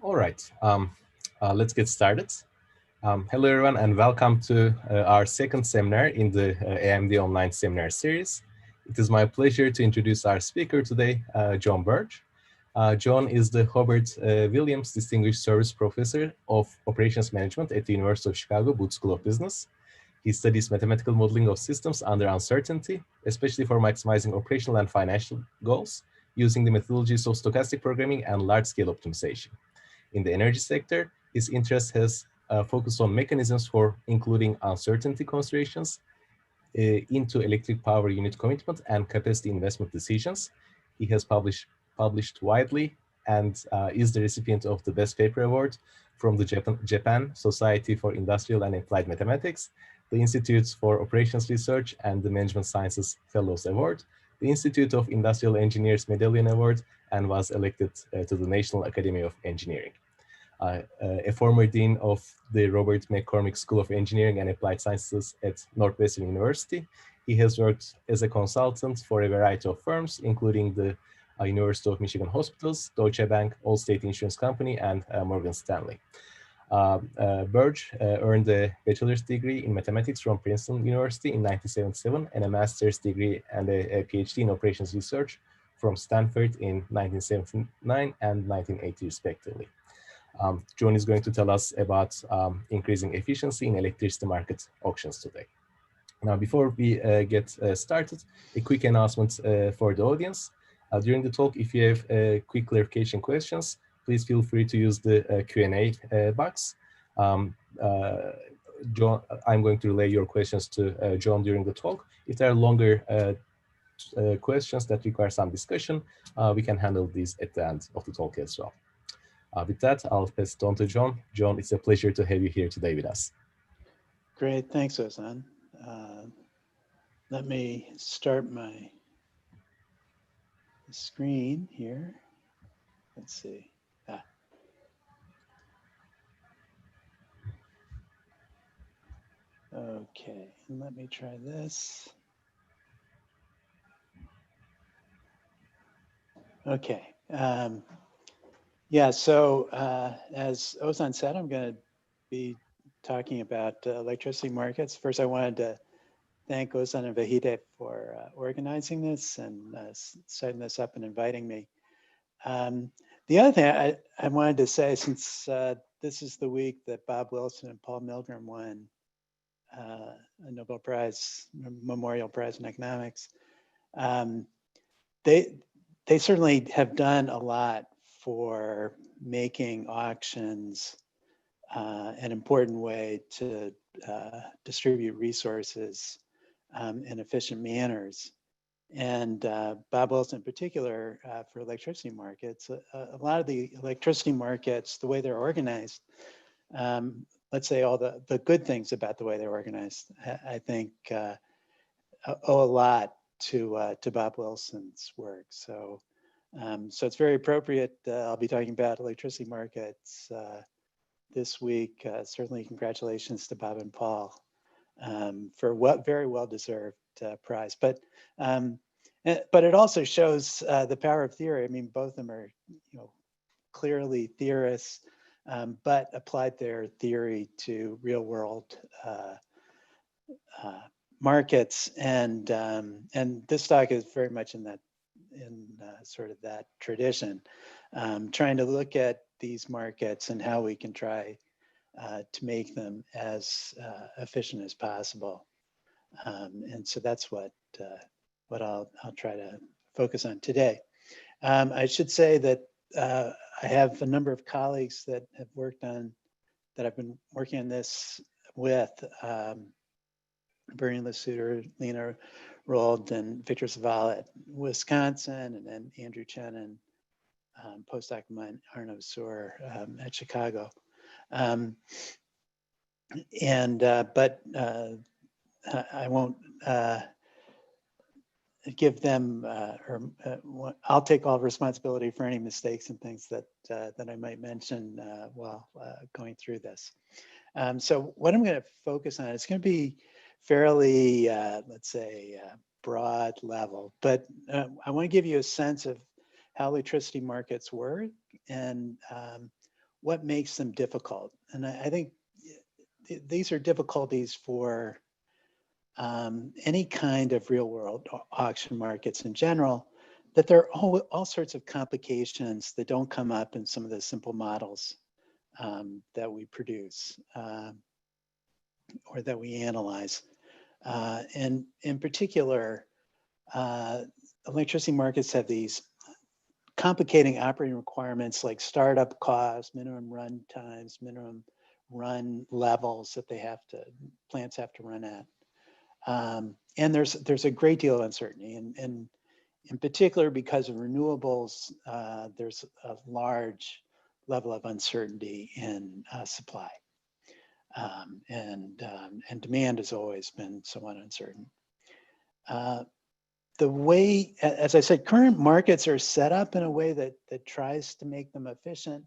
All right, let's get started. Hello, everyone, and welcome to our second seminar in the AMD online seminar series. It is my pleasure to introduce our speaker today, John Birch. John is the Hobart Williams Distinguished Service Professor of Operations Management at the University of Chicago Booth School of Business. He studies mathematical modeling of systems under uncertainty, especially for maximizing operational and financial goals, using the methodologies of stochastic programming and large-scale optimization. In the energy sector, his interest has focused on mechanisms for including uncertainty considerations into electric power unit commitment and capacity investment decisions. He has published widely and is the recipient of the Best Paper Award from the Japan Society for Industrial and Applied Mathematics, the Institute for Operations Research and the Management Sciences Fellows Award, the Institute of Industrial Engineers Medallion Award, and was elected to the National Academy of Engineering. A former dean of the Robert McCormick School of Engineering and Applied Sciences at Northwestern University. He has worked as a consultant for a variety of firms, including the University of Michigan Hospitals, Deutsche Bank, Allstate Insurance Company, and Morgan Stanley. Birch earned a bachelor's degree in mathematics from Princeton University in 1977 and a master's degree and a PhD in operations research from Stanford in 1979 and 1980 respectively. John is going to tell us about increasing efficiency in electricity market auctions today. Now, before we get started, a quick announcement for the audience. During the talk, if you have quick clarification questions, please feel free to use the Q&A box. John, I'm going to relay your questions to John during the talk. If there are longer questions that require some discussion, we can handle these at the end of the talk as well. With that, I'll pass it on to John. John, it's a pleasure to have you here today with us. Great, thanks, Ozan. Let me start my screen here. Let's see. Okay, and let me try this. Okay. Yeah, so as Ozan said, I'm going to be talking about electricity markets. First, I wanted to thank Ozan and Vahide for organizing this and setting this up and inviting me. The other thing I wanted to say, since this is the week that Bob Wilson and Paul Milgrom won a Nobel Prize, Memorial Prize in Economics, they certainly have done a lot for making auctions an important way to distribute resources in efficient manners. And Bob Wilson in particular for electricity markets, a lot of the electricity markets, the way they're organized, let's say all the good things about the way they're organized, I think owe a lot to Bob Wilson's work. So it's very appropriate. I'll be talking about electricity markets this week. Certainly congratulations to Bob and Paul for what very well-deserved prize. But it also shows the power of theory. I mean, both of them are, clearly theorists, but applied their theory to real-world markets, and this talk is very much in sort of that tradition, trying to look at these markets and how we can try to make them as efficient as possible. And so that's what I'll try to focus on today. I should say that I have a number of colleagues that I've been working on this with, Bernie Lasuter, Lena Rold, and Victor Zavala at Wisconsin, and then Andrew Chen and postdoc of mine, Arnav Soor, at Chicago. But I won't give them, I'll take all responsibility for any mistakes and things that I might mention while going through this. So what I'm going to focus on, it's going to be fairly, let's say, broad level, but I want to give you a sense of how electricity markets work and what makes them difficult. And I think these are difficulties for any kind of real world auction markets in general, that there are all sorts of complications that don't come up in some of the simple models that we produce or that we analyze. And in particular, electricity markets have these complicating operating requirements like startup costs, minimum run times, minimum run levels that plants have to run at. And there's a great deal of uncertainty, and in particular because of renewables, there's a large level of uncertainty in supply, and demand has always been somewhat uncertain. The way, as I said, current markets are set up in a way that tries to make them efficient,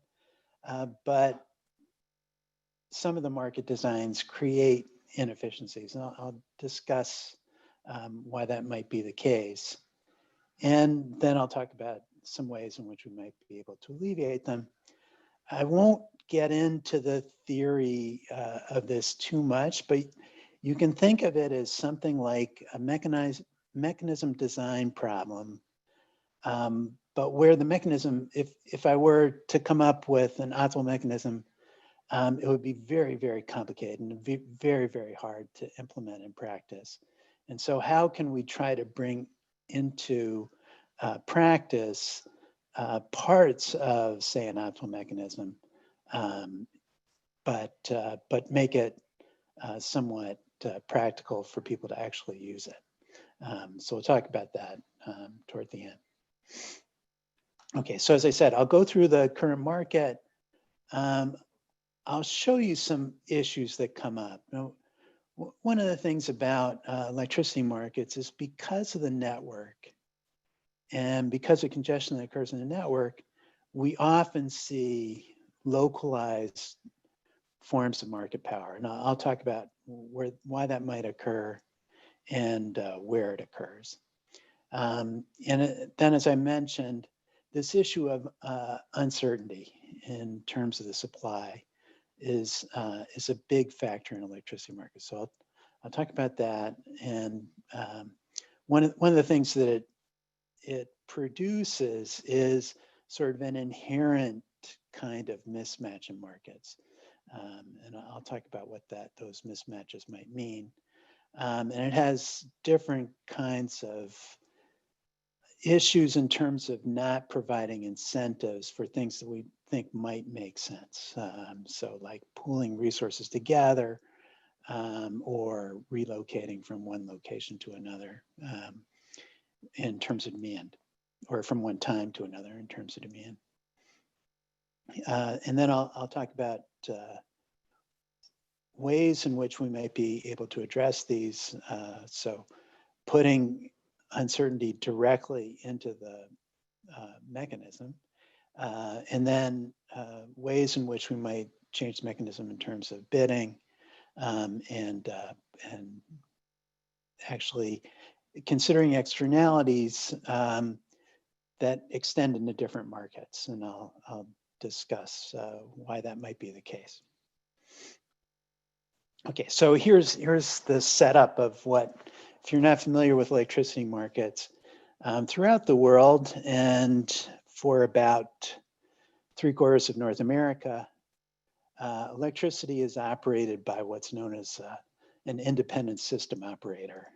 but some of the market designs create inefficiencies. And I'll discuss why that might be the case. And then I'll talk about some ways in which we might be able to alleviate them. I won't get into the theory of this too much, but you can think of it as something like a mechanism design problem, but where the mechanism, if I were to come up with an optimal mechanism, it would be very, very complicated and be very, very hard to implement in practice. And so how can we try to bring into practice parts of, say, an optimal mechanism, but make it somewhat practical for people to actually use it. So we'll talk about that toward the end. Okay, so as I said, I'll go through the current market. I'll show you some issues that come up. Now, one of the things about electricity markets is because of the network and because of congestion that occurs in the network, we often see localized forms of market power. And I'll talk about why that might occur and where it occurs. And then, as I mentioned, this issue of uncertainty in terms of the supply is a big factor in electricity markets. So I'll talk about that. And one of the things that it produces is sort of an inherent kind of mismatch in markets. And I'll talk about what those mismatches might mean. And it has different kinds of issues in terms of not providing incentives for things that we think might make sense. So like pooling resources together or relocating from one location to another in terms of demand, or from one time to another in terms of demand. And then I'll talk about ways in which we might be able to address these. So putting uncertainty directly into the mechanism, and then ways in which we might change the mechanism in terms of bidding and actually considering externalities that extend into different markets. And I'll discuss why that might be the case. Okay, so here's the setup of what, if you're not familiar with electricity markets, throughout the world and for about 3/4 of North America, electricity is operated by what's known as an independent system operator.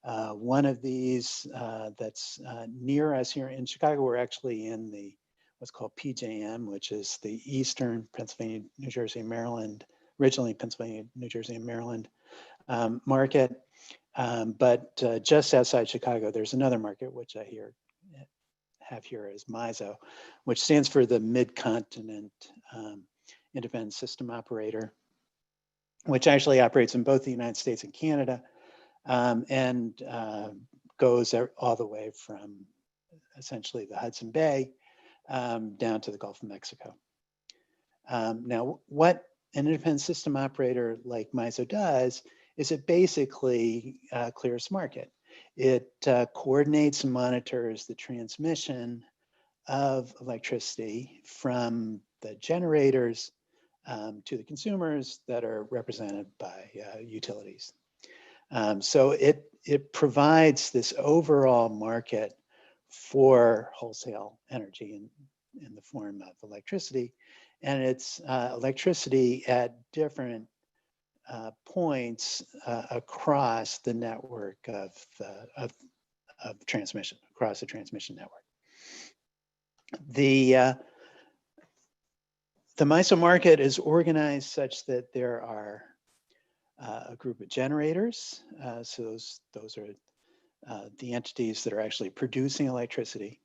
One of these that's near us here in Chicago, we're actually in the what's called PJM, which is the Eastern Pennsylvania, New Jersey, and Maryland, originally Pennsylvania, New Jersey, and Maryland market. But just outside Chicago, there's another market, which I have here as MISO, which stands for the Mid-Continent Independent System Operator, which actually operates in both the United States and Canada, and goes all the way from essentially the Hudson Bay down to the Gulf of Mexico. Now, what an independent system operator like MISO does is it basically clears market. It coordinates and monitors the transmission of electricity from the generators to the consumers that are represented by utilities. So it provides this overall market for wholesale energy in the form of electricity, and it's electricity at different points across the network of transmission, across the transmission network. The MISO market is organized such that there are a group of generators. So those are the entities that are actually producing electricity.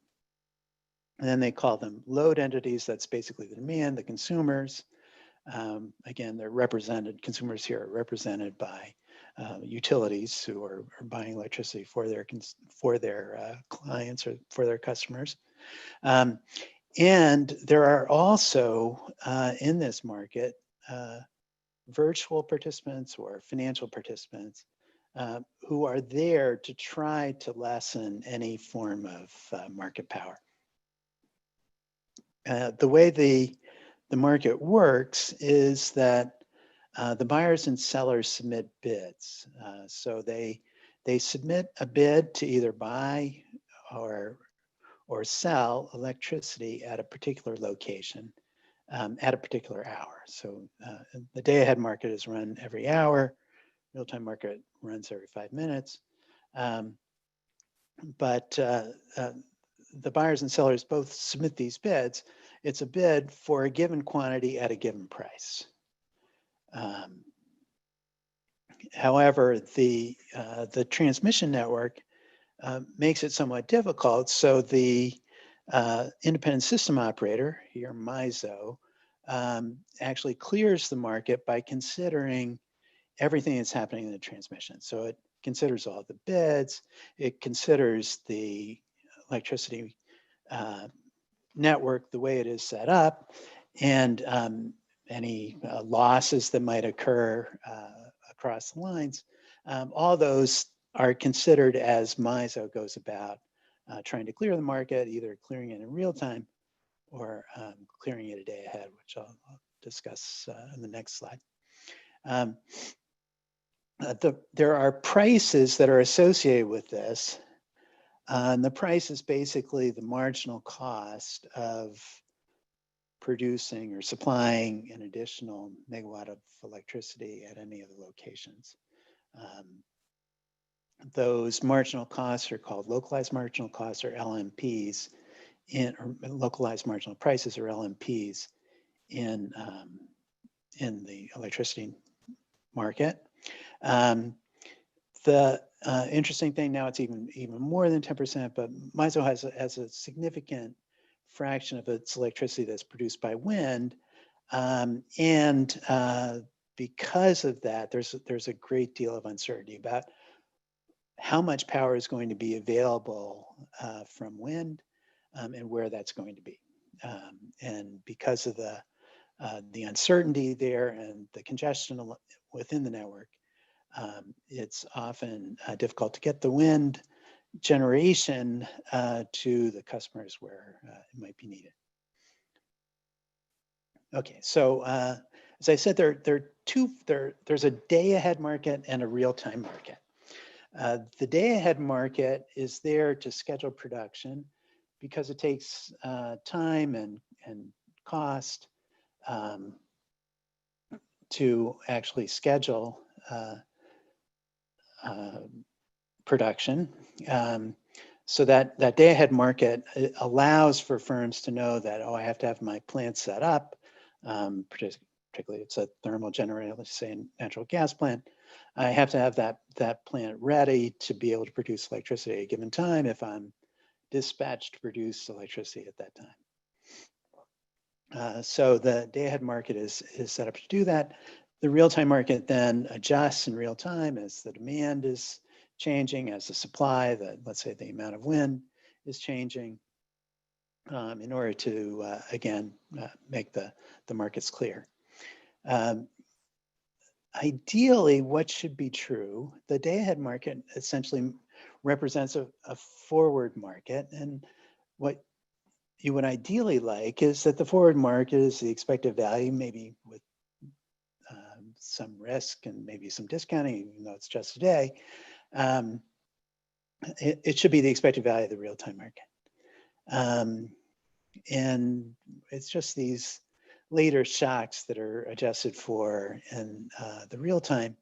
And then they call them load entities. That's basically the demand, the consumers. Again, they're represented, consumers here are represented by utilities who are buying electricity for their clients or for their customers. And there are also in this market virtual participants or financial participants who are there to try to lessen any form of market power. The way the market works is that the buyers and sellers submit bids. So they submit a bid to either buy or sell electricity at a particular location at a particular hour. So the day-ahead market is run every hour. Real-time market runs every 5 minutes. But the buyers and sellers both submit these bids. It's a bid for a given quantity at a given price. However, the transmission network makes it somewhat difficult. So the independent system operator, here MISO, actually clears the market by considering everything that's happening in the transmission. So it considers all the bids, it considers the electricity network, the way it is set up, and any losses that might occur across the lines. All those are considered as MISO goes about trying to clear the market, either clearing it in real time or clearing it a day ahead, which I'll discuss in the next slide. There are prices that are associated with this. And the price is basically the marginal cost of producing or supplying an additional megawatt of electricity at any of the locations. Those marginal costs are called localized marginal costs, or LMPs, or localized marginal prices, or LMPs, in the electricity market. The interesting thing now, it's even more than 10%, but MISO has a significant fraction of its electricity that's produced by wind, and because of that, there's a great deal of uncertainty about how much power is going to be available from wind and where that's going to be. And because of the uncertainty there and the congestion within the network, it's often difficult to get the wind generation to the customers where it might be needed. Okay, so as I said, there's a day-ahead market and a real-time market. The day-ahead market is there to schedule production because it takes time and cost to actually schedule production. So that day-ahead market allows for firms to know that, oh, I have to have my plant set up, particularly it's a thermal generator, let's say a natural gas plant. I have to have that plant ready to be able to produce electricity at a given time if I'm dispatched to produce electricity at that time. So the day-ahead market is set up to do that. The real-time market then adjusts in real time as the demand is changing, as the supply, let's say the amount of wind is changing, in order to, again, make the markets clear. Ideally, what should be true, the day-ahead market essentially represents a forward market. And what you would ideally like is that the forward market is the expected value, maybe with some risk and maybe some discounting, even though it's just a day. It should be the expected value of the real-time market. And it's just these later shocks that are adjusted for in the real time.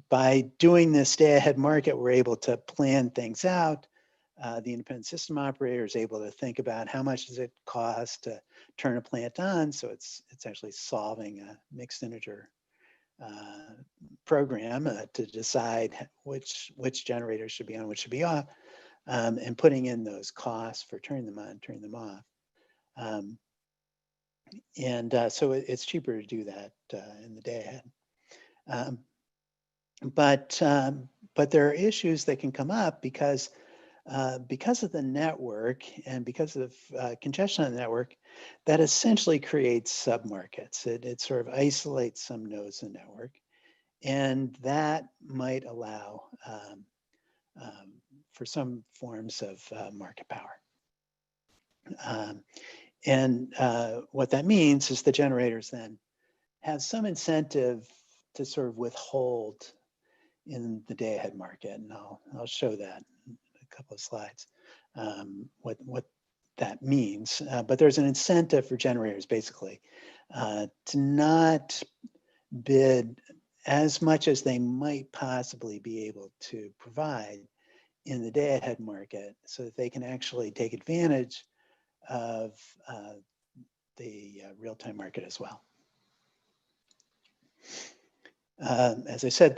By doing this day-ahead market, we're able to plan things out. The independent system operator is able to think about how much does it cost to turn a plant on. So it's actually solving a mixed integer program to decide which generators should be on, which should be off, and putting in those costs for turning them on, turning them off. So it's cheaper to do that in the day ahead. But there are issues that can come up because of the network and because of congestion on the network, that essentially creates submarkets. It sort of isolates some nodes in the network, and that might allow for some forms of market power. What that means is the generators then have some incentive to sort of withhold in the day-ahead market, and I'll show that in a couple of slides, what that means. But there's an incentive for generators, basically, to not bid as much as they might possibly be able to provide in the day-ahead market so that they can actually take advantage of the real-time market as well. As I said,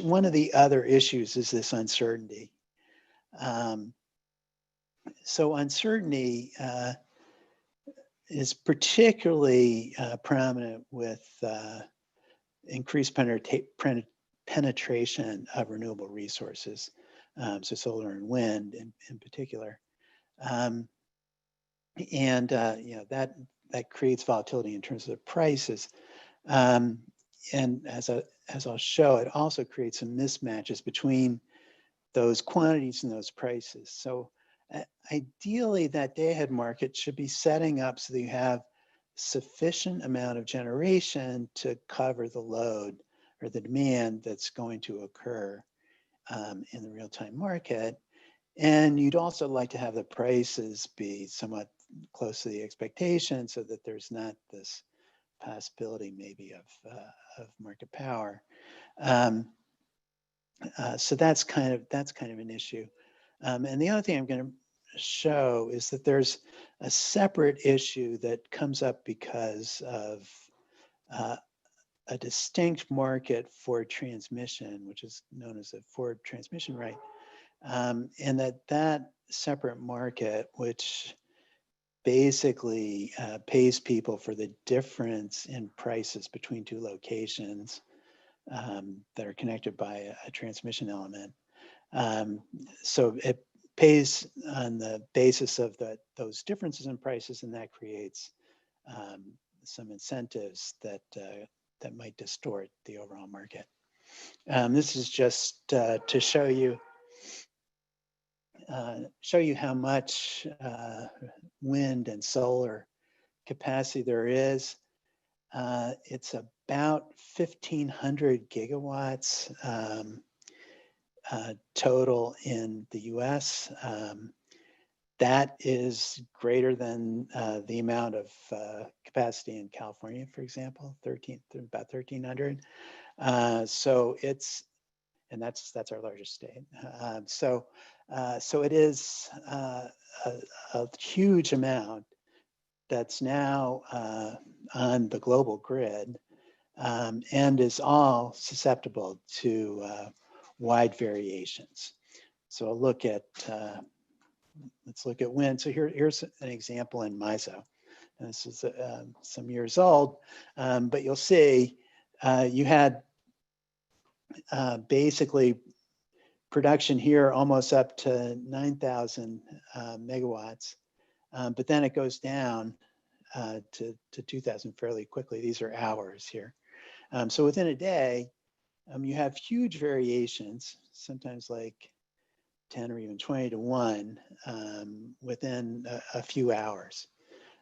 one of the other issues is this uncertainty. So uncertainty is particularly prominent with increased penetration of renewable resources, so solar and wind in particular. That creates volatility in terms of the prices. And as I'll show, it also creates some mismatches between those quantities and those prices. So ideally, that day-ahead market should be setting up so that you have sufficient amount of generation to cover the load or the demand that's going to occur in the real-time market. And you'd also like to have the prices be somewhat close to the expectation so that there's not this possibility maybe of market power. So that's kind of an issue. And the other thing I'm going to show is that there's a separate issue that comes up because of a distinct market for transmission, which is known as a forward transmission right. And that separate market, which basically pays people for the difference in prices between two locations that are connected by a transmission element. So it pays on the basis of those differences in prices, and that creates some incentives that might distort the overall market. This is just to show you how much wind and solar capacity there is. It's about 1,500 gigawatts total in the US. That is greater than the amount of capacity in California, for example, about 1,300. So that's our largest state. So it is a huge amount that's now on the global grid and is all susceptible to wide variations. So let's look at wind. So here's an example in MISO. And this is some years old, but you'll see you had basically production here almost up to 9,000 megawatts, but then it goes down to 2,000 fairly quickly. These are hours here. So within a day, you have huge variations, sometimes like 10 or even 20 to 1 within a few hours.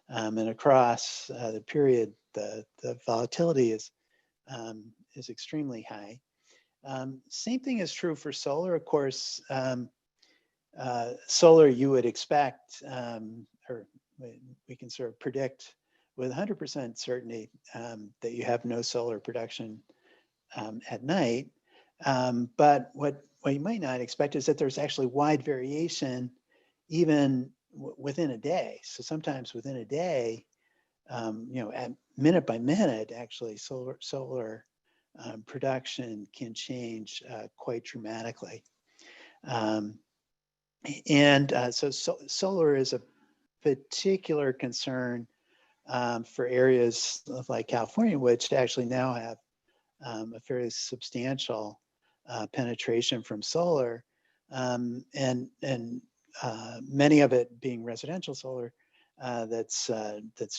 And across the period, the volatility is extremely high. Same thing is true for solar. Of course, solar you would expect, or we can sort of predict with 100% certainty that you have no solar production at night. But what you might not expect is that there's actually wide variation even within a day. So sometimes within a day, at minute by minute, actually solar production can change quite dramatically. So solar is a particular concern for areas like California, which actually now have a fairly substantial penetration from solar, and many of it being residential solar that's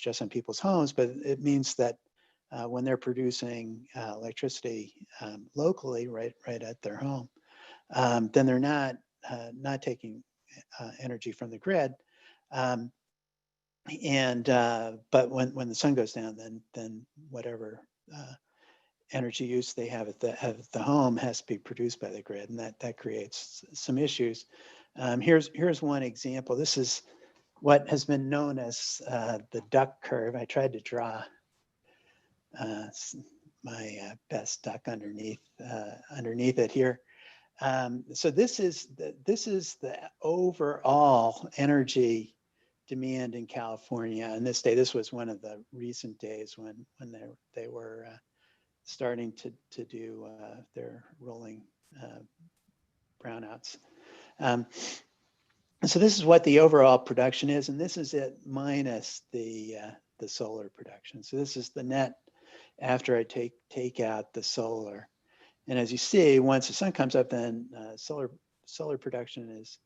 just on people's homes. But it means that when they're producing electricity locally, right at their home, then they're not taking energy from the grid. But when the sun goes down, then whatever energy use they have at the home has to be produced by the grid, and that creates some issues. Here's one example. This is what has been known as the duck curve. I tried to draw my best duck underneath it here. So this is the overall energy demand in California. And this day, this was one of the recent days when they were starting to do their rolling brownouts. So this is what the overall production is, and this is it minus the solar production. So this is the net after I take out the solar. And as you see, once the sun comes up, then solar production is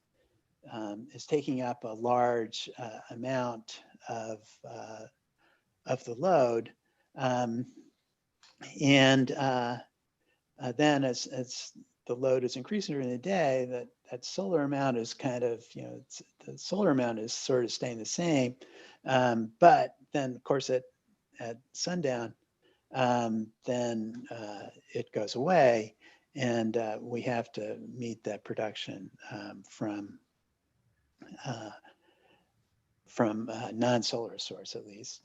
taking up a large amount of the load, and then as the load is increasing during the day, that solar amount is kind of, the solar amount is sort of staying the same, but then of course at sundown, then it goes away, and we have to meet that production from non-solar source, at least.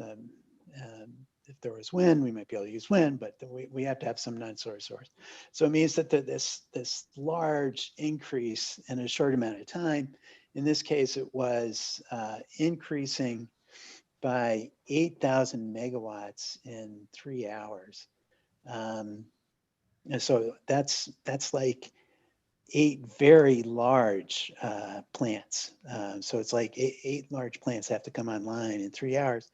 If there was wind, we might be able to use wind, but we have to have some non-solar source. So it means that this large increase in a short amount of time, in this case, it was increasing by 8,000 megawatts in 3 hours. And so that's like 8 very large plants. So it's like eight large plants have to come online in 3 hours.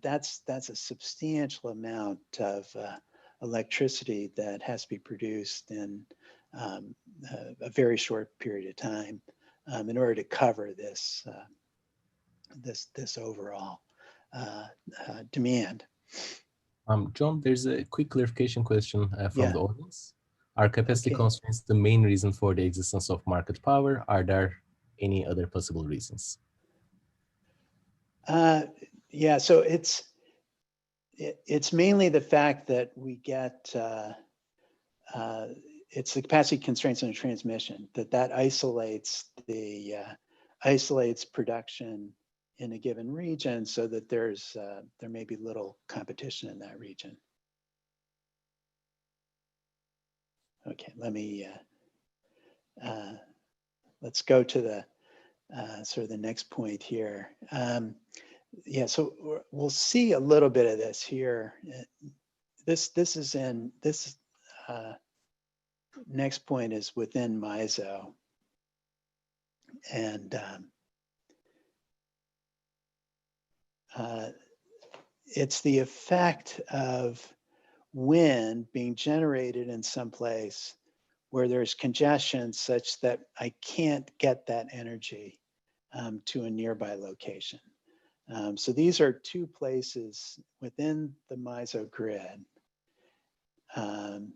That's a substantial amount of electricity that has to be produced in a very short period of time in order to cover this overall demand. John, there's a quick clarification question from Yeah. the audience. Are capacity Okay. constraints the main reason for the existence of market power? Are there any other possible reasons? Yeah. So it's mainly the fact that we get it's the capacity constraints in the transmission that isolates isolates production in a given region, so that there may be little competition in that region. Okay, let's go to the sort of the next point here. Yeah, so we'll see a little bit of this here. This next point is within MISO, and it's the effect of wind being generated in some place where there's congestion such that I can't get that energy to a nearby location. So these are 2 places within the MISO grid, and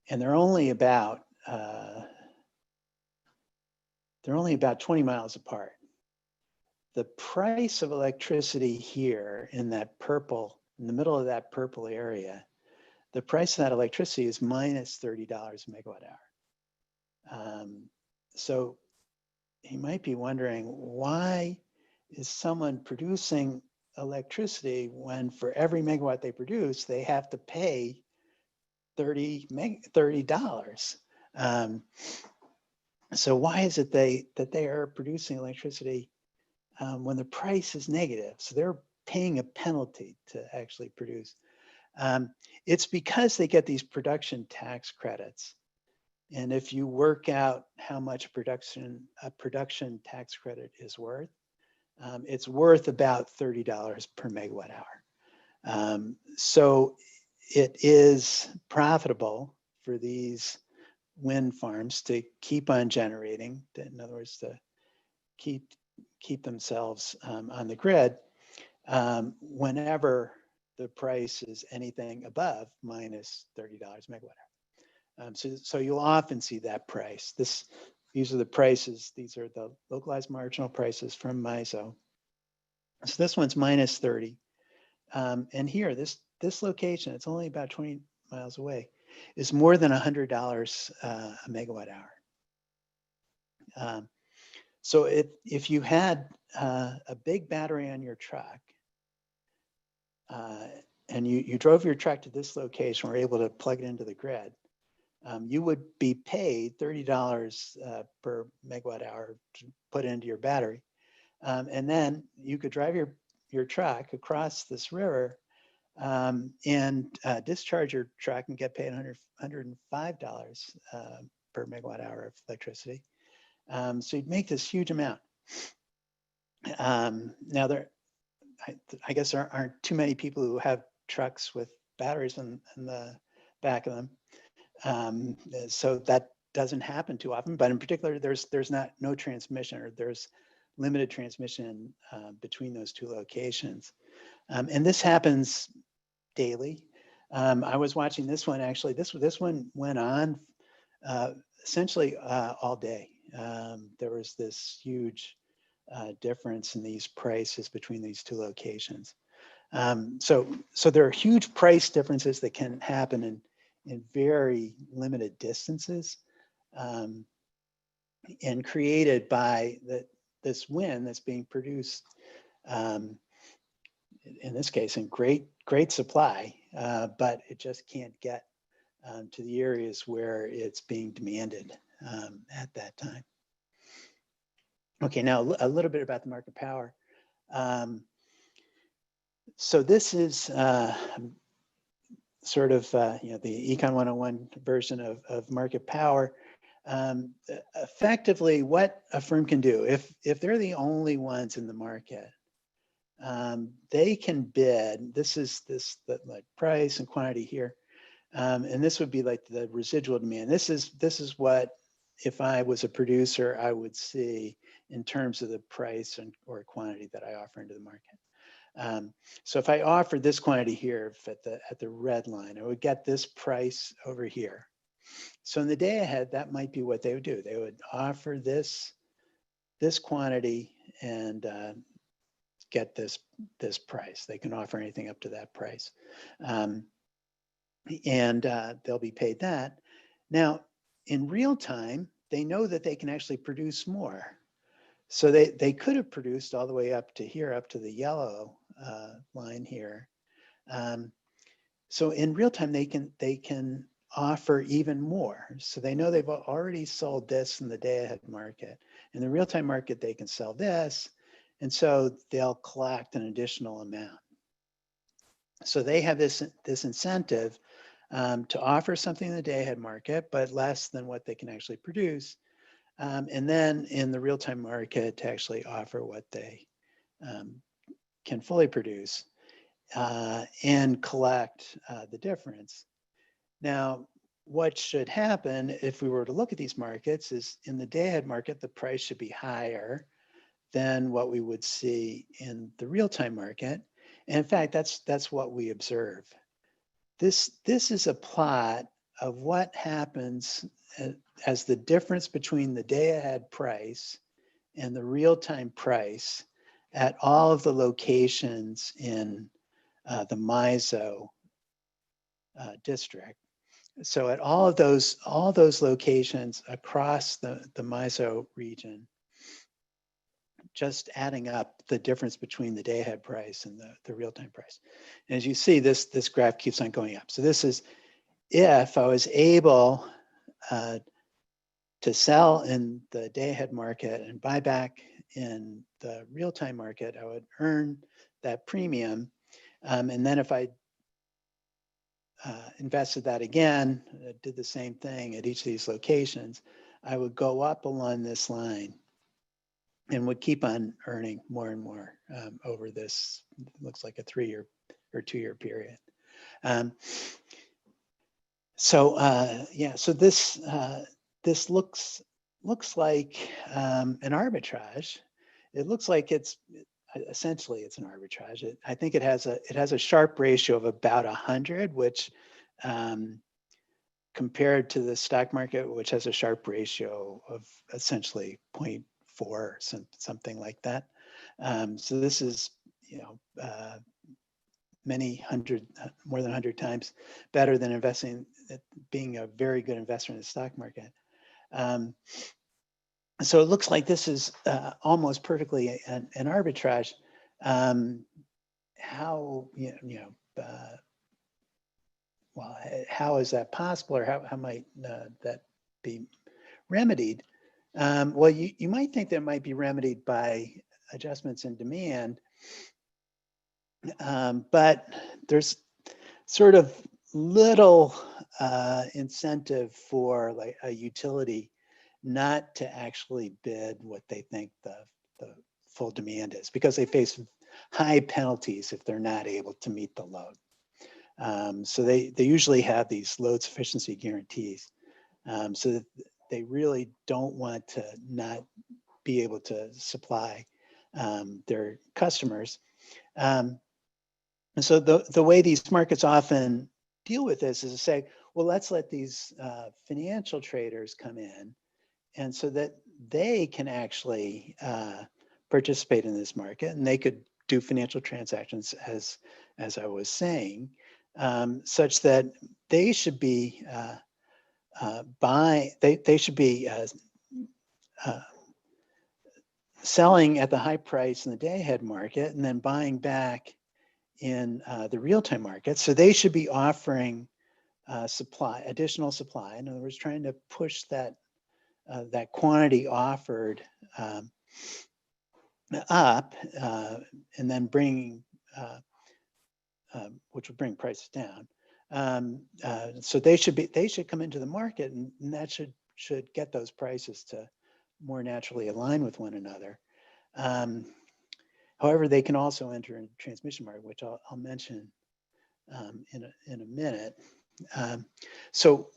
they're only about they're only about 20 miles apart. The price of electricity here in that purple, in the middle of that purple area, the price of that electricity is minus $30 a megawatt hour. So you might be wondering, why is someone producing electricity when for every megawatt they produce, they have to pay $30? So why is it that they are producing electricity when the price is negative? So they're paying a penalty to actually produce. It's because they get these production tax credits. And if you work out how much a production tax credit is worth, it's worth about $30 per megawatt hour. So it is profitable for these wind farms to keep on generating, in other words, to keep themselves on the grid whenever the price is anything above minus $30 megawatt hour. So you'll often see that price. These are the prices. These are the localized marginal prices from MISO. So this one's minus 30. And here, this location, it's only about 20 miles away, is more than $100 a megawatt hour. So if you had a big battery on your truck, and you drove your truck to this location, were able to plug it into the grid, you would be paid $30 per megawatt hour to put into your battery. And then you could drive your truck across this river and discharge your truck and get paid $105 per megawatt hour of electricity. So you'd make this huge amount. Now, I guess there aren't too many people who have trucks with batteries in the back of them. So that doesn't happen too often, but in particular, there's no transmission, or there's limited transmission between those two locations. And this happens daily. I was watching this one, actually. This one went on essentially all day. There was this huge difference in these prices between these two locations. So there are huge price differences that can happen in very limited distances, and created by this wind that's being produced, in this case, in great supply, but it just can't get to the areas where it's being demanded at that time. Okay, now a little bit about the market power. So this is sort of the Econ 101 version of market power. Effectively, what a firm can do, if they're the only ones in the market, they can bid. This is the like price and quantity here, and this would be like the residual demand. This is what, if I was a producer, I would see in terms of the price or quantity that I offer into the market. So if I offered this quantity here at the red line, I would get this price over here. So in the day ahead, that might be what they would do. They would offer this quantity and get this price. They can offer anything up to that price, and they'll be paid that. Now, in real time, they know that they can actually produce more. So they could have produced all the way up to here, up to the yellow line here. So in real time, they can offer even more. So they know they've already sold this in the day-ahead market. In the real-time market, they can sell this, and so they'll collect an additional amount. So they have this incentive to offer something in the day-ahead market, but less than what they can actually produce. And then in the real-time market to actually offer what they can fully produce and collect the difference. Now, what should happen if we were to look at these markets is, in the day-ahead market, the price should be higher than what we would see in the real-time market. And in fact, that's what we observe. This is a plot of what happens as the difference between the day-ahead price and the real-time price at all of the locations in the MISO district. So at all those locations across the MISO region, just adding up the difference between the day-ahead price and the real-time price. And as you see, this graph keeps on going up. So this is if I was able to sell in the day-ahead market and buy back in the real-time market, I would earn that premium. And then if I invested that again, did the same thing at each of these locations, I would go up along this line and would keep on earning more and more over this, looks like a 3-year or 2-year period. So this looks like an arbitrage. It looks like essentially it's an arbitrage. I think it has a Sharpe ratio of about 100, which compared to the stock market, which has a Sharpe ratio of essentially 0.4, something like that. So this is, many hundred, more than 100 times better than being a very good investor in the stock market. So it looks like this is almost perfectly an arbitrage. How how is that possible, or how might that be remedied? Well, you might think that might be remedied by adjustments in demand, but there's sort of little incentive for like a utility not to actually bid what they think the full demand is, because they face high penalties if they're not able to meet the load. So they usually have these load sufficiency guarantees, so that they really don't want to not be able to supply their customers. And so the way these markets often deal with this is to say, well, let's let these financial traders come in, and so that they can actually participate in this market, and they could do financial transactions, as I was saying, such that they should be they should be selling at the high price in the day-ahead market and then buying back in the real-time market. So they should be offering additional supply. In other words, trying to push that quantity offered up, and then bringing, which would bring prices down. So they should come into the market, and that should get those prices to more naturally align with one another. However, they can also enter in transmission market, which I'll mention in a minute. So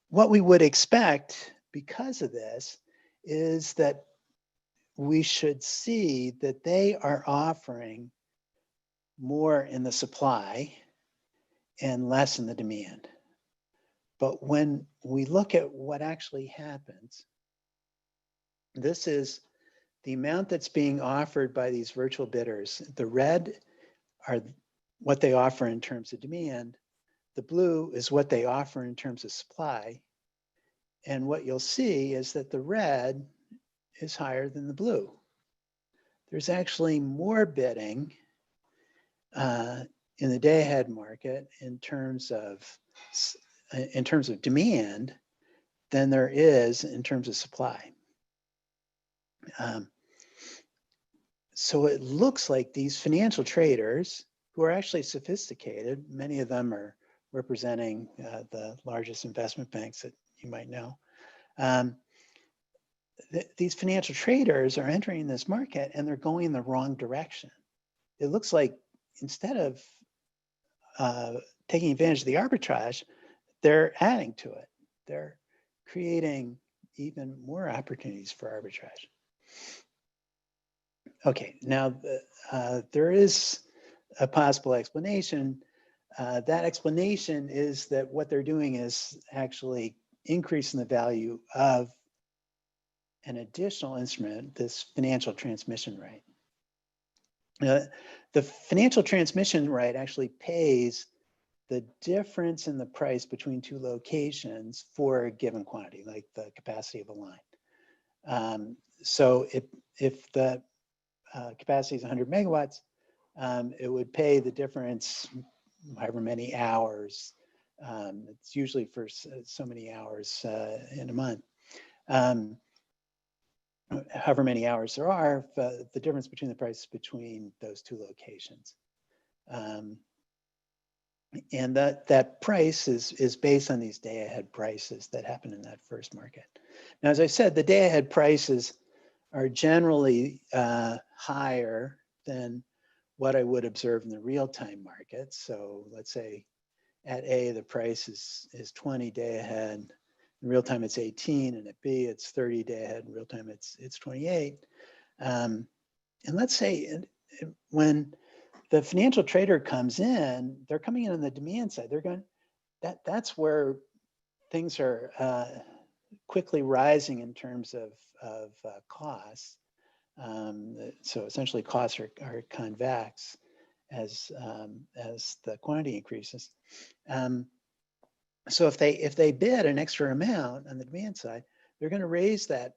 what we would expect because of this is that we should see that they are offering more in the supply and less in the demand. But when we look at what actually happens, this is the amount that's being offered by these virtual bidders. The red are what they offer in terms of demand. The blue is what they offer in terms of supply. And what you'll see is that the red is higher than the blue. There's actually more bidding in the day-ahead market in terms of demand than there is in terms of supply. So it looks like these financial traders, who are actually sophisticated, many of them are representing the largest investment banks that you might know. These financial traders are entering this market and they're going in the wrong direction. It looks like instead of taking advantage of the arbitrage, they're adding to it. They're creating even more opportunities for arbitrage. Okay, now there is a possible explanation that explanation is that what they're doing is actually increasing the value of an additional instrument, this financial transmission right. The financial transmission right actually pays the difference in the price between two locations for a given quantity, like the capacity of a line. So if the capacity is 100 megawatts, it would pay the difference however many hours. It's usually for so many hours in a month. However many hours there are, the difference between the price between those two locations. And that price is based on these day-ahead prices that happen in that first market. Now, as I said, the day-ahead prices are generally higher than what I would observe in the real-time market. So let's say at A, the price is 20 day ahead. In real time, it's 18, and at B, it's 30 day ahead. In real time, it's 28. And let's say when the financial trader comes in, they're coming in on the demand side. They're going, that's where things are quickly rising in terms of costs. So essentially, costs are convex as the quantity increases. So if they bid an extra amount on the demand side, they're going to raise that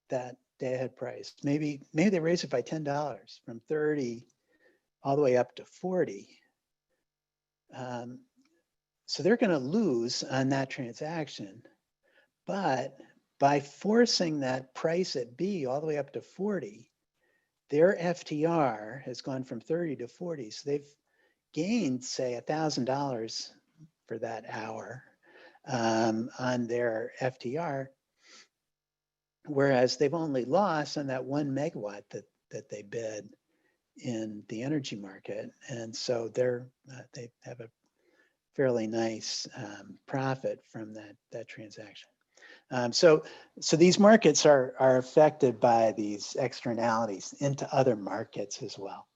day ahead price. Maybe they raise it by $10 from 30 all the way up to 40. So they're going to lose on that transaction. But by forcing that price at B all the way up to 40, their FTR has gone from 30 to 40. So they've gained, say, $1,000 for that hour on their FTR, whereas they've only lost on that 1 megawatt that they bid in the energy market. And so they have a fairly nice profit from that transaction. So these markets are affected by these externalities into other markets as well,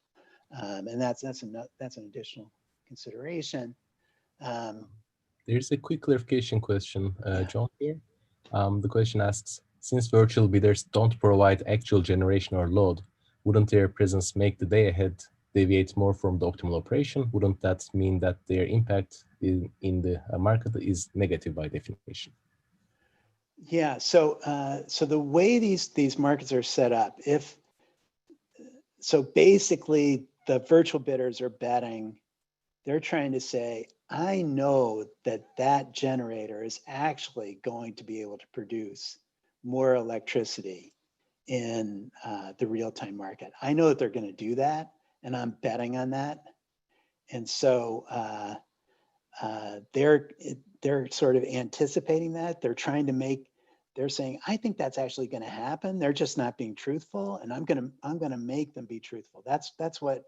and that's an additional consideration. There's a quick clarification question, Yeah. John, here. The question asks, since virtual bidders don't provide actual generation or load, wouldn't their presence make the day ahead deviate more from the optimal operation? Wouldn't that mean that their impact in the market is negative by definition? Yeah. So the way these markets are set up, so basically the virtual bidders are betting. They're trying to say, I know that generator is actually going to be able to produce more electricity in the real-time market. I know that they're going to do that, and I'm betting on that. And so they're sort of anticipating that. They're saying, I think that's actually going to happen. They're just not being truthful, and I'm going to make them be truthful. That's what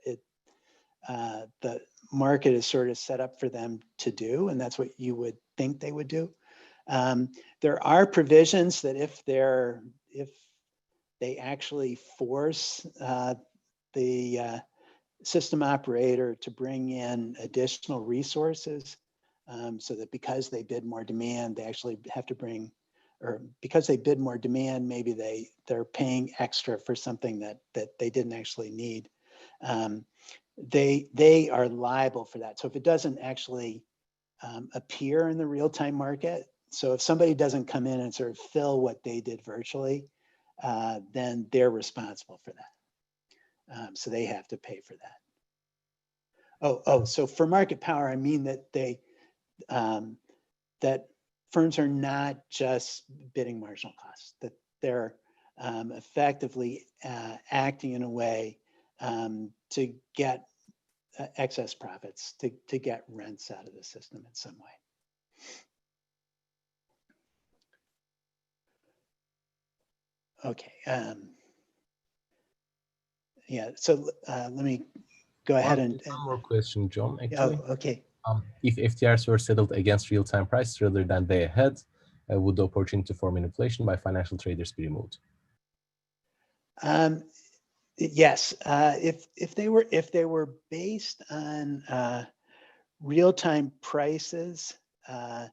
the market is sort of set up for them to do, and that's what you would think they would do. There are provisions that if they actually force the system operator to bring in additional resources, so that because they bid more demand, they actually have to bring, or because they bid more demand, maybe they're paying extra for something that they didn't actually need. They are liable for that. So if it doesn't actually appear in the real-time market, so if somebody doesn't come in and sort of fill what they did virtually, then they're responsible for that. So they have to pay for that. So for market power, I mean that that firms are not just bidding marginal costs, that they're effectively acting in a way to get excess profits, to get rents out of the system in some way. Okay. Yeah. So let me go ahead and one more question, John. Actually, okay. If FTRs were settled against real-time prices rather than day ahead, would the opportunity for manipulation by financial traders be removed? Yes. If they were based on real-time prices. Uh,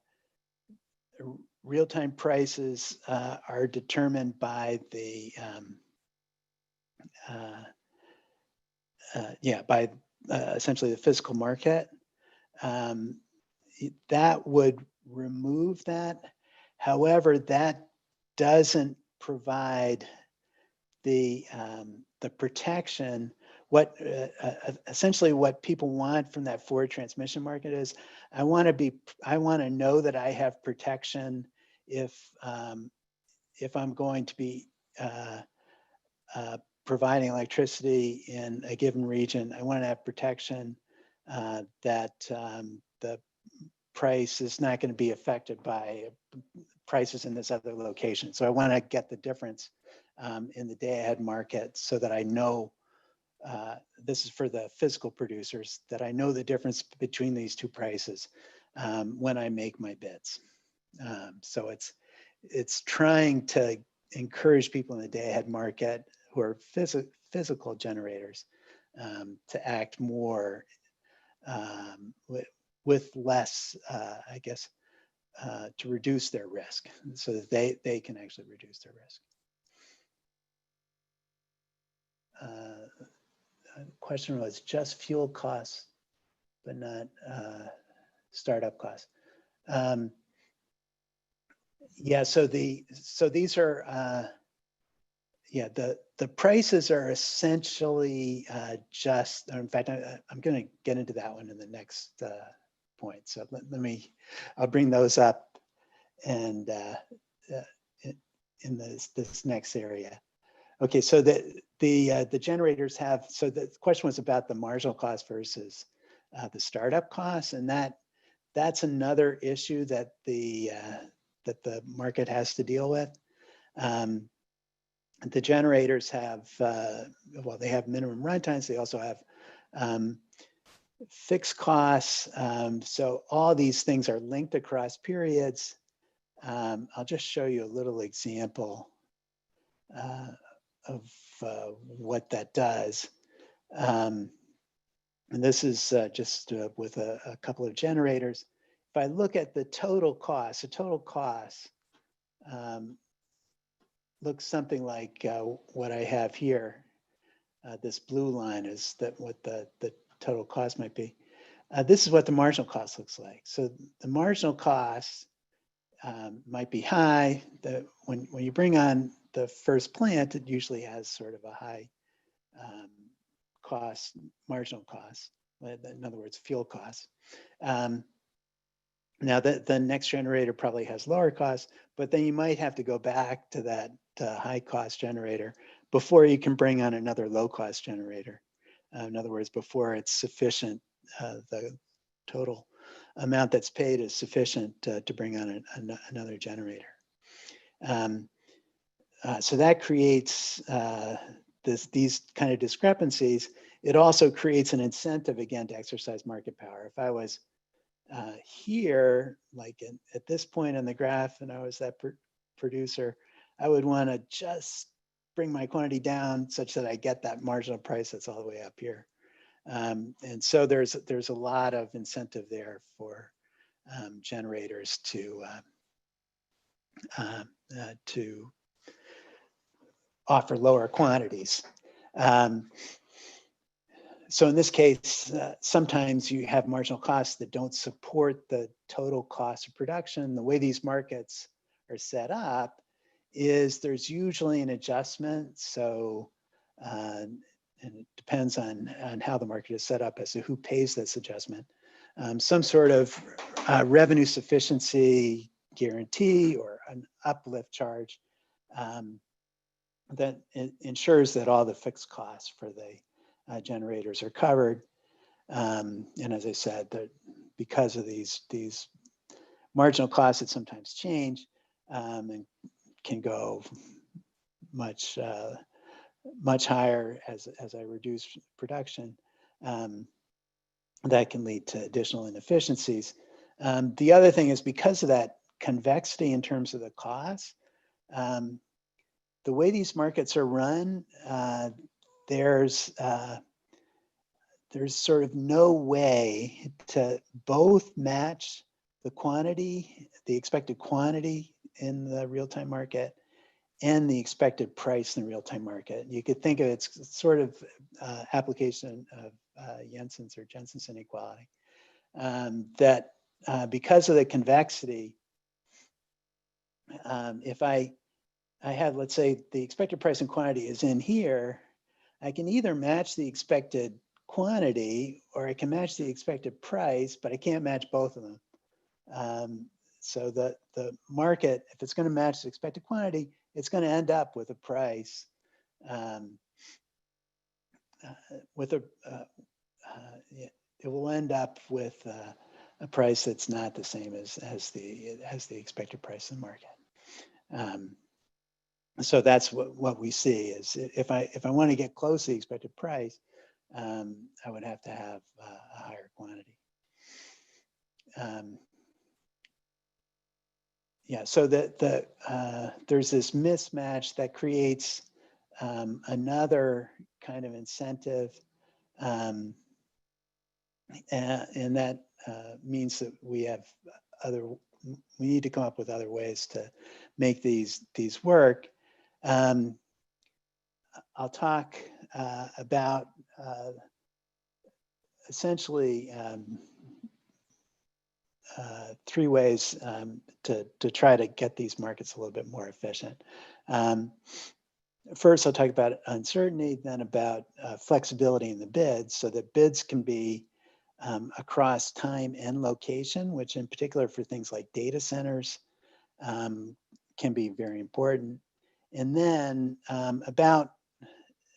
Real-time prices are determined by the by essentially the physical market. That would remove that. However, that doesn't provide the protection. What essentially what people want from that forward transmission market is, I want to know that I have protection if I'm going to be providing electricity in a given region. I want to have protection that the price is not going to be affected by prices in this other location. So I want to get the difference in the day-ahead market so that I know, this is for the physical producers, that I know the difference between these two prices when I make my bids. So it's trying to encourage people in the day-ahead market who are physical generators to act more with less, I guess, to reduce their risk, so that they can actually reduce their risk. The question was just fuel costs, but not startup costs. Yeah, so these are the prices are essentially just. In fact, I'm going to get into that one in the next point. So I'll bring those up and in this next area. Okay, so the generators have. So the question was about the marginal cost versus the startup costs, and that's another issue that the market has to deal with. The generators have, well, they have minimum runtimes. They also have fixed costs. So all these things are linked across periods. I'll just show you a little example of what that does. And this is just with a couple of generators. If I look at the total cost, looks something like what I have here. This blue line is what the total cost might be. This is what the marginal cost looks like. So the marginal cost might be high. When you bring on the first plant, it usually has sort of a high cost, marginal cost. In other words, fuel costs. Now the next generator probably has lower costs, but then you might have to go back to that high cost generator before you can bring on another low cost generator. In other words, before it's sufficient, the total amount that's paid is sufficient to bring on another generator. So that creates these kind of discrepancies. It also creates an incentive, again, to exercise market power. If I was here, like at this point in the graph, and I was that producer, I would want to just bring my quantity down such that I get that marginal price that's all the way up here. And so there's a lot of incentive there for generators to offer lower quantities. So in this case, sometimes you have marginal costs that don't support the total cost of production. The way these markets are set up is there's usually an adjustment. So, and it depends on how the market is set up as to who pays this adjustment. Some sort of revenue sufficiency guarantee or an uplift charge that ensures that all the fixed costs for the generators are covered. And as I said, that because of these marginal costs that sometimes change and can go much higher as I reduce production, that can lead to additional inefficiencies. The other thing is, because of that convexity in terms of the cost, the way these markets are run, there's there's sort of no way to both match the quantity, the expected quantity in the real-time market and the expected price in the real-time market. You could think of it's sort of application of Jensen's inequality. That because of the convexity, if I have, let's say, the expected price and quantity is in here, I can either match the expected quantity or I can match the expected price, but I can't match both of them. So the market, if it's going to match the expected quantity, it's going to end up with a price it will end up with a price that's not the same as the expected price in the market. So that's what we see is if I want to get close to the expected price, I would have to have a higher quantity. Yeah, so there's this mismatch that creates another kind of incentive, and that means that we need to come up with other ways to make these work. I'll talk about essentially three ways to try to get these markets a little bit more efficient. First, I'll talk about uncertainty, then about flexibility in the bids, so that bids can be across time and location, which in particular for things like data centers can be very important. And then about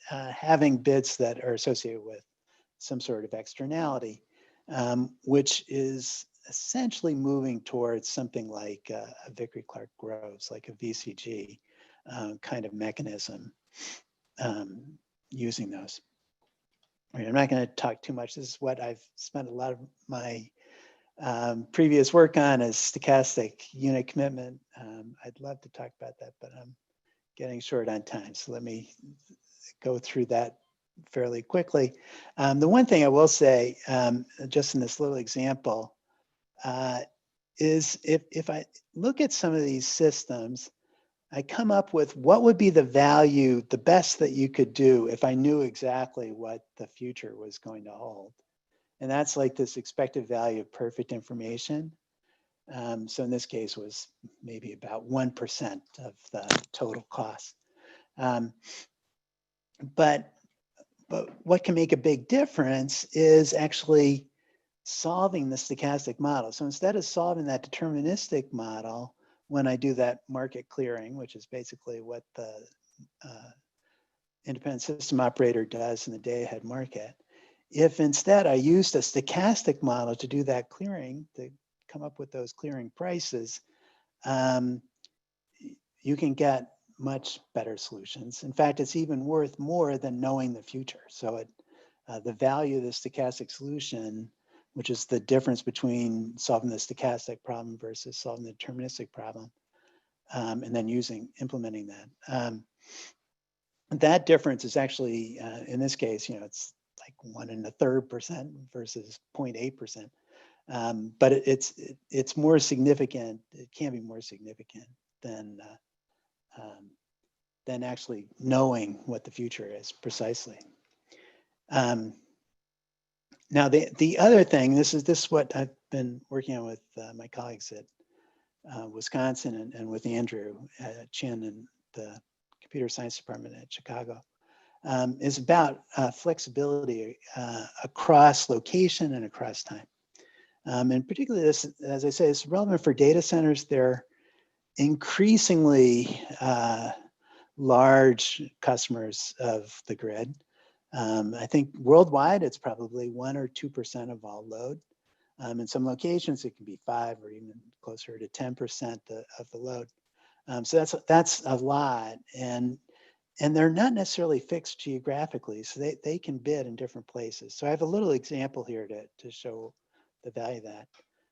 having bids that are associated with some sort of externality, which is essentially moving towards something like a Vickrey-Clark-Groves, like a VCG kind of mechanism using those. I mean, I'm not going to talk too much. This is what I've spent a lot of my previous work on is stochastic unit commitment. I'd love to talk about that, but I'm getting short on time. So let me go through that fairly quickly. The one thing I will say, just in this little example, is if I look at some of these systems, I come up with what would be the value, the best that you could do if I knew exactly what the future was going to hold. And that's like this expected value of perfect information. So in this case was maybe about 1% of the total cost. But what can make a big difference is actually solving the stochastic model. So instead of solving that deterministic model, when I do that market clearing, which is basically what the independent system operator does in the day-ahead market, if instead I used a stochastic model to do that clearing, to come up with those clearing prices, you can get much better solutions. In fact, it's even worth more than knowing the future. So the value of the stochastic solution, which is the difference between solving the stochastic problem versus solving the deterministic problem, and then implementing that. That difference is actually, in this case, it's like 1.33% versus 0.8%. But it's more significant. It can be more significant than actually knowing what the future is precisely. Now, the other thing, this is what I've been working on with my colleagues at Wisconsin and with Andrew Chin in the computer science department at Chicago, is about flexibility across location and across time. And particularly this, as I say, it's relevant for data centers. They're increasingly large customers of the grid. I think worldwide, it's probably 1 or 2% of all load. In some locations, it can be 5 or even closer to 10% of the load. So that's a lot, and they're not necessarily fixed geographically, so they can bid in different places. So I have a little example here to show the value of that.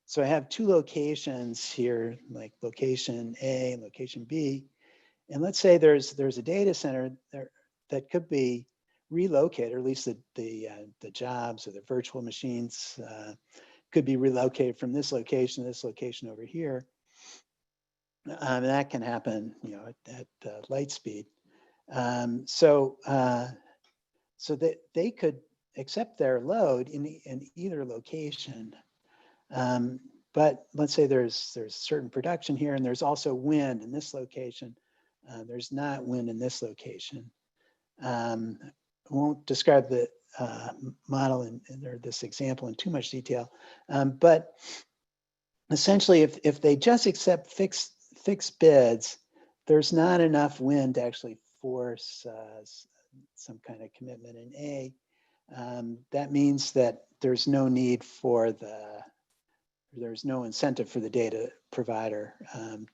So I have two locations here, like location A and location B, and let's say there's a data center there that could be relocate, or at least the jobs or the virtual machines could be relocated from this location to this location over here. And that can happen, you know, at light speed. So that they could accept their load in either location. But let's say there's certain production here, and there's also wind in this location. There's not wind in this location. I won't describe the model or this example in too much detail, but essentially, if they just accept fixed bids, there's not enough wind to actually force some kind of commitment in A. That means that there's no need for there's no incentive for the data provider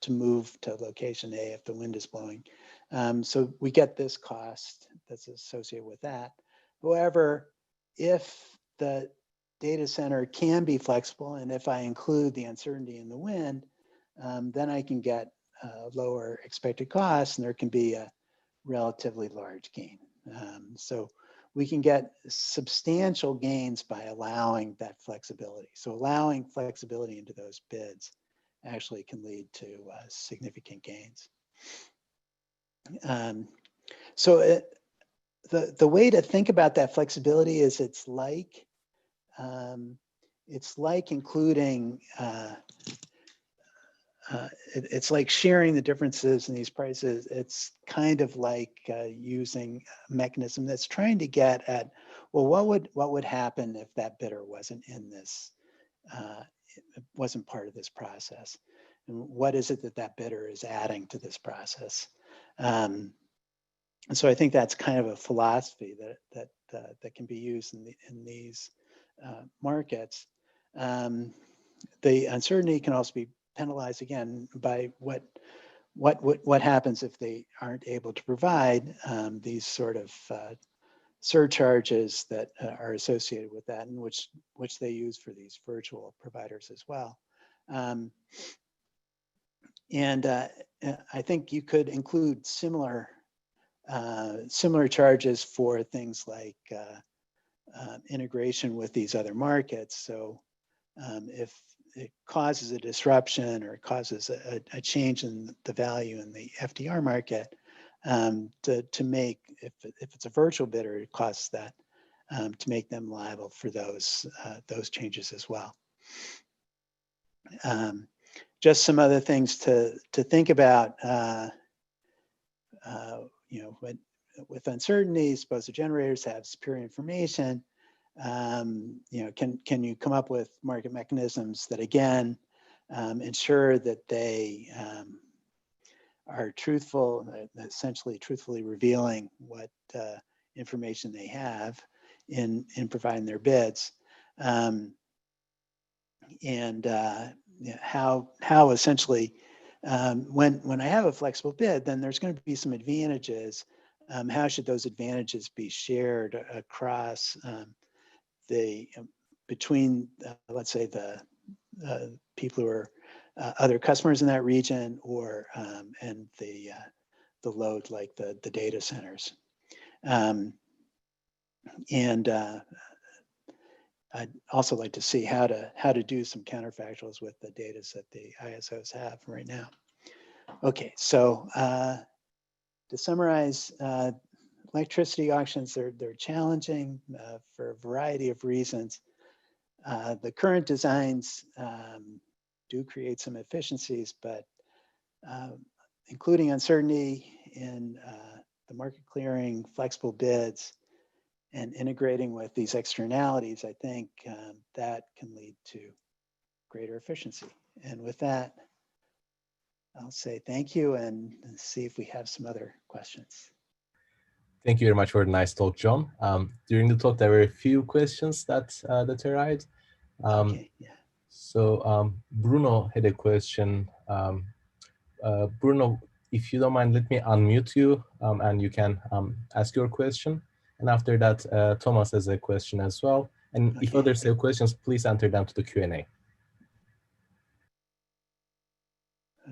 to move to location A if the wind is blowing. So we get this cost that's associated with that. However, if the data center can be flexible, and if I include the uncertainty in the wind, then I can get lower expected costs, and there can be a relatively large gain. So we can get substantial gains by allowing that flexibility. So allowing flexibility into those bids actually can lead to significant gains. So the way to think about that flexibility is it's like including, it's like sharing the differences in these prices. It's kind of like using a mechanism that's trying to get at, well, what would happen if that bidder wasn't in this, wasn't part of this process? And what is it that that bidder is adding to this process? And so I think that's kind of a philosophy that can be used in these markets. The uncertainty can also be penalized again by what happens if they aren't able to provide these sort of surcharges that are associated with that, and which they use for these virtual providers as well. And I think you could include similar charges for things like integration with these other markets. So if it causes a disruption or it causes a change in the value in the FDR market, to make, if it's a virtual bidder, it costs that to make them liable for those changes as well. Just some other things to think about. You know, with uncertainty, suppose the generators have superior information. You know, can you come up with market mechanisms that again ensure that they are truthful, essentially truthfully revealing what information they have in providing their bids, and how essentially when I have a flexible bid, then there's going to be some advantages. How should those advantages be shared across between let's say the people who are other customers in that region, or and the load like the data centers, and I'd also like to see how to do some counterfactuals with the data that the ISOs have right now. Okay, so to summarize, electricity auctions, they're challenging for a variety of reasons. The current designs do create some efficiencies, but including uncertainty in the market clearing, flexible bids, and integrating with these externalities, I think that can lead to greater efficiency. And with that, I'll say thank you and see if we have some other questions. Thank you very much for the nice talk, John. During the talk, there were a few questions that arrived. Okay, yeah. So Bruno had a question. Bruno, if you don't mind, let me unmute you and you can ask your question. And after that, Thomas has a question as well. And if others have questions, please enter them to the Q&A.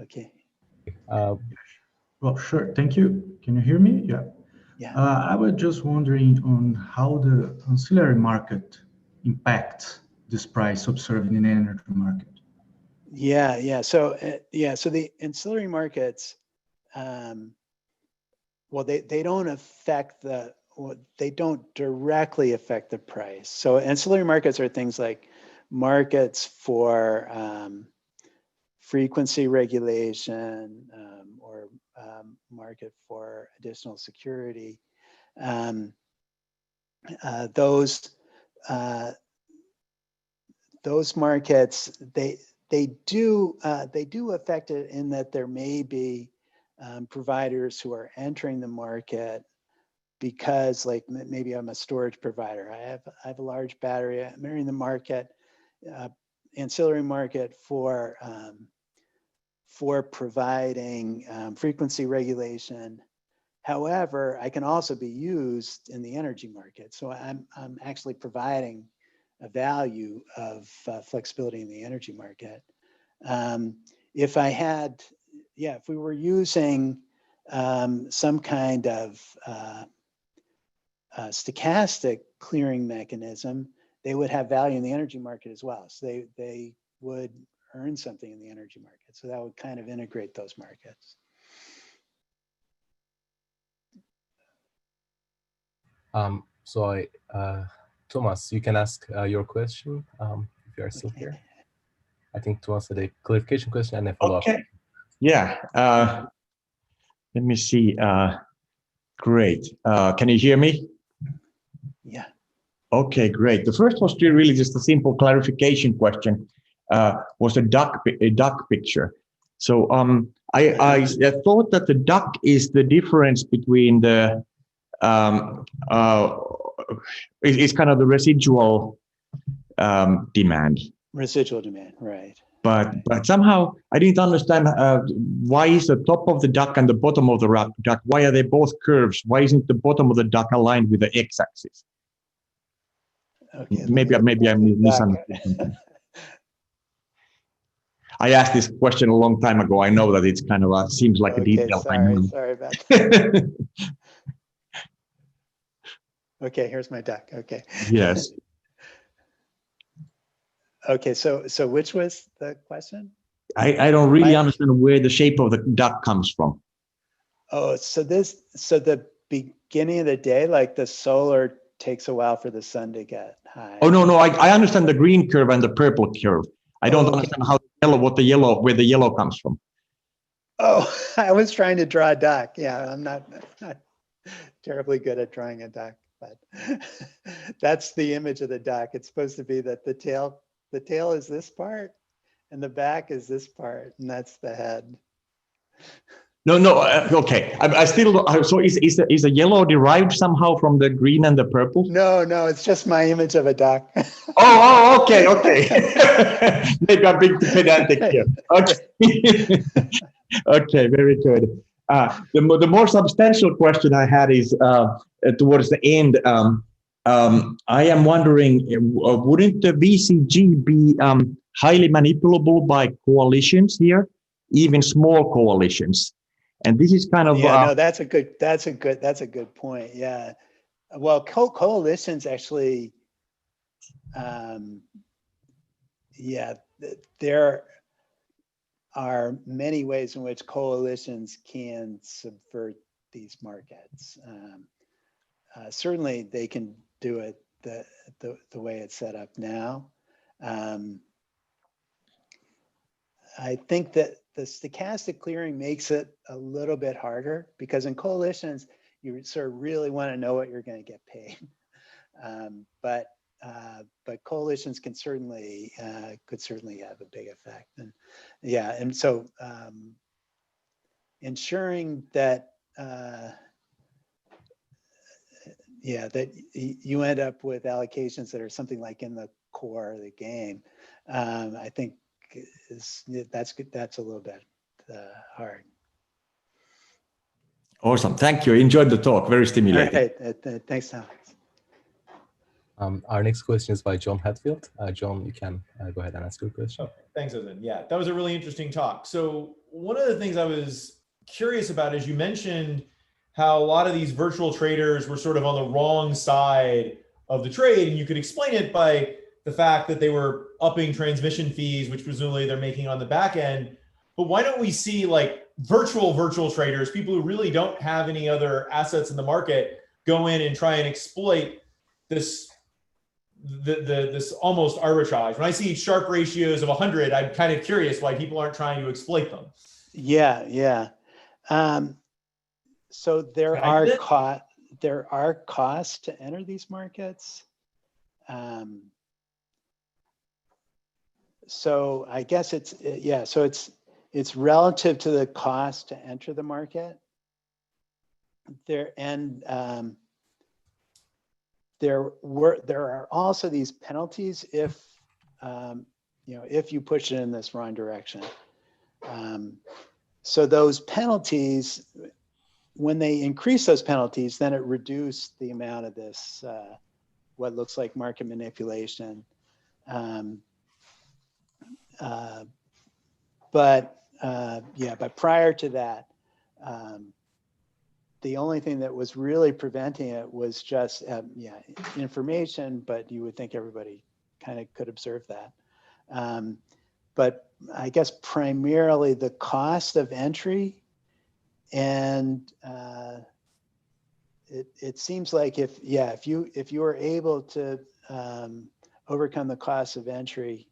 Okay. Well, sure. Thank you. Can you hear me? Yeah. Yeah. I was just wondering on how the ancillary market impacts this price observed in the energy market. Yeah. So so the ancillary markets, well, they don't affect they don't directly affect the price. So ancillary markets are things like markets for frequency regulation, or market for additional security. Those markets, they do affect it in that there may be providers who are entering the market because, like, maybe I'm a storage provider. I have a large battery. I'm entering the market, ancillary market for providing frequency regulation. However, I can also be used in the energy market. So I'm actually providing a value of flexibility in the energy market. If we were using some kind of stochastic clearing mechanism, they would have value in the energy market as well. So they would earn something in the energy market. So that would kind of integrate those markets. Thomas, you can ask your question if you are still here. I think Thomas had a clarification question and a follow-up. Okay. Yeah. Let me see. Great. Can you hear me? Yeah. Okay, great. The first was really just a simple clarification question. Was a duck picture. So I thought that the duck is the difference between the it's kind of the residual demand. Residual demand, right. But somehow I didn't understand why is the top of the duck and the bottom of the duck, why are they both curves? Why isn't the bottom of the duck aligned with the x-axis? Okay, maybe I misunderstood something. I asked this question a long time ago. I know that it's kind of seems like a detail. Sorry about that. Okay, here's my duck. Okay. Yes. Okay, so which was the question? I don't really understand where the shape of the duck comes from. Oh, so the beginning of the day, like the solar takes a while for the sun to get high. Oh no, I understand the green curve and the purple curve. I don't understand how where the yellow comes from. Oh, I was trying to draw a duck. Yeah, I'm not terribly good at drawing a duck, but that's the image of the duck. It's supposed to be that the tail is this part and the back is this part, and that's the head. No, okay. I still, so is the yellow derived somehow from the green and the purple? No, it's just my image of a duck. Okay. Maybe I'm being pedantic here. Okay. Okay, very good. The more substantial question I had is towards the end. I am wondering, wouldn't the VCG be highly manipulable by coalitions here, even small coalitions? And this is kind of no, that's a good point. Yeah, well, coalitions actually, there are many ways in which coalitions can subvert these markets. Certainly, they can do it the way it's set up now. I think that the stochastic clearing makes it a little bit harder because in coalitions, you sort of really want to know what you're going to get paid. But coalitions can certainly could certainly have a big effect. And and so ensuring that that you end up with allocations that are something like in the core of the game, I think that's good. That's a little bit hard. Awesome. Thank you. I enjoyed the talk. Very stimulating. All right. Thanks, Thomas. Our next question is by John Hatfield. John, you can go ahead and ask your question. Okay. Thanks, Ozan. Yeah, that was a really interesting talk. So one of the things I was curious about is you mentioned how a lot of these virtual traders were sort of on the wrong side of the trade. And you could explain it by the fact that they were upping transmission fees, which presumably they're making on the back end. But why don't we see like virtual traders, people who really don't have any other assets in the market, go in and try and exploit this this almost arbitrage? When I see sharp ratios of 100, I'm kind of curious why people aren't trying to exploit them. Yeah. So there are costs to enter these markets. So I guess it's relative to the cost to enter the market. There are also these penalties if if you push it in this wrong direction. So those penalties, when they increase those penalties, then it reduced the amount of this what looks like market manipulation. But prior to that, the only thing that was really preventing it was just information, but you would think everybody kind of could observe that. But I guess primarily the cost of entry, and it seems like if you were able to overcome the cost of entry,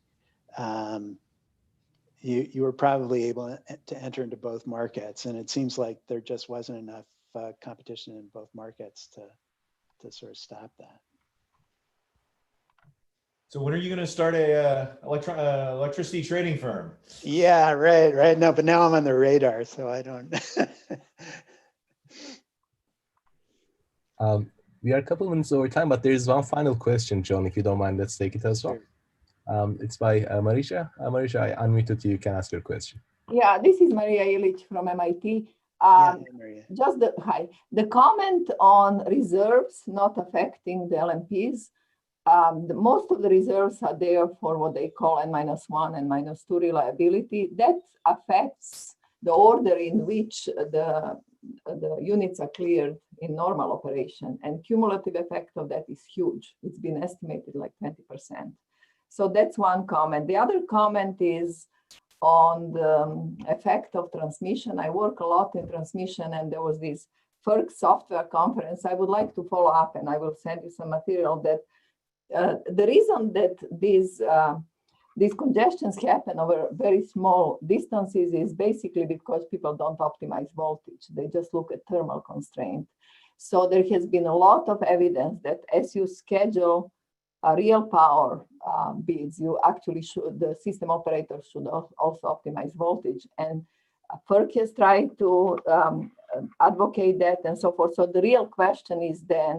you were probably able to enter into both markets, and it seems like there just wasn't enough competition in both markets to sort of stop that. So when are you going to start a electricity trading firm? Yeah, right. No, but now I'm on the radar, so I don't. We are a couple minutes over time, but there is one final question, John. If you don't mind, let's take it as well. Sure. It's by Marisha. Marisha, I unmuted you. You can ask your question. Yeah, this is Maria Ilic from MIT. Maria. Just the comment on reserves not affecting the LMPs. Most of the reserves are there for what they call N-1 and -2 reliability. That affects the order in which the units are cleared in normal operation, and cumulative effect of that is huge. It's been estimated like 20%. So that's one comment. The other comment is on the effect of transmission. I work a lot in transmission, and there was this FERC software conference. I would like to follow up, and I will send you some material that the reason that these congestions happen over very small distances is basically because people don't optimize voltage. They just look at thermal constraint. So there has been a lot of evidence that as you schedule real power bids, you actually should, the system operator should also optimize voltage. And FERC has tried to advocate that and so forth. So the real question is then,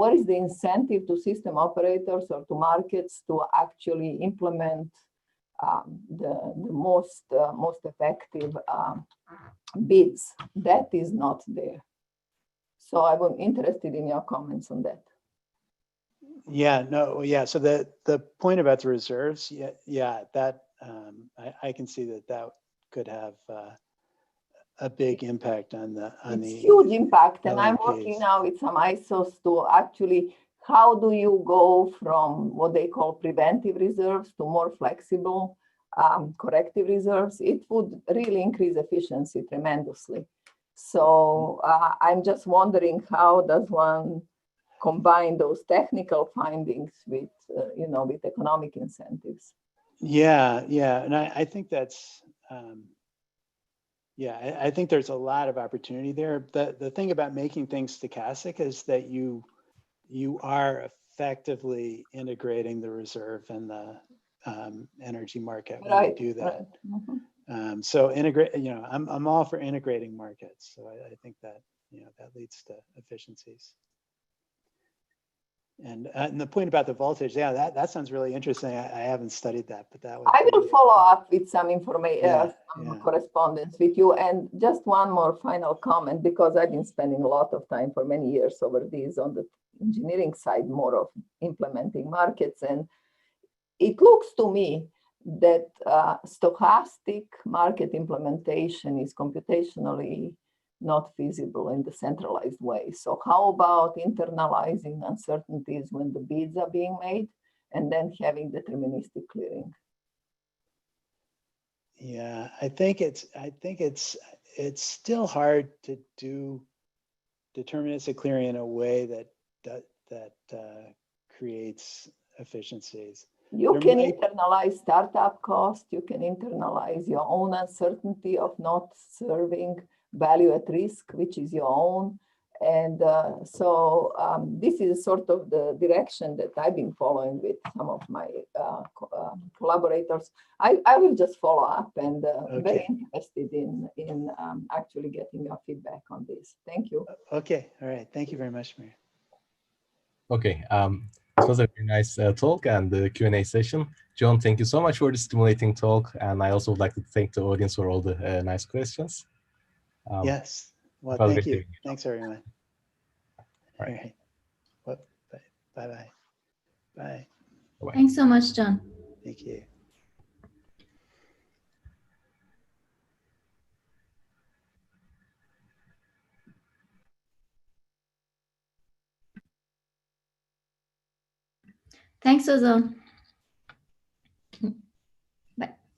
what is the incentive to system operators or to markets to actually implement the most effective bids? That is not there. So I'm interested in your comments on that. So the point about the reserves, that I can see that could have a big impact on the huge impact, and LMPs. I'm working now with some ISOs to actually, how do you go from what they call preventive reserves to more flexible corrective reserves? It would really increase efficiency tremendously. So I'm just wondering, how does one combine those technical findings with with economic incentives? And I think that's I think there's a lot of opportunity there. The thing about making things stochastic is that you are effectively integrating the reserve and the energy market when you do that. Right. Mm-hmm. So integrate, I'm all for integrating markets. So I think that that leads to efficiencies. And the point about the voltage, that sounds really interesting. I haven't studied that, but that would I will follow up with some information, correspondence with you. And just one more final comment, because I've been spending a lot of time for many years over these on the engineering side, more of implementing markets. And it looks to me that stochastic market implementation is computationally not feasible in the centralized way. So how about internalizing uncertainties when the bids are being made and then having deterministic clearing? Yeah, I think it's still hard to do deterministic clearing in a way that creates efficiencies. You There can might- internalize startup cost. You can internalize your own uncertainty of not serving value at risk, which is your own. And this is sort of the direction that I've been following with some of my collaborators. I will just follow up and very interested in actually getting your feedback on this. Thank you. Okay, all right. Thank you very much, Maria. Okay, it was a very nice talk and the Q&A session. John, thank you so much for the stimulating talk. And I also would like to thank the audience for all the nice questions. Yes, well, it was thank great you. hearing you. Thanks, everyone. All All right. right. Well, bye-bye. Bye. Bye-bye. Thanks so much, John. Thank you. Thanks, Ozone.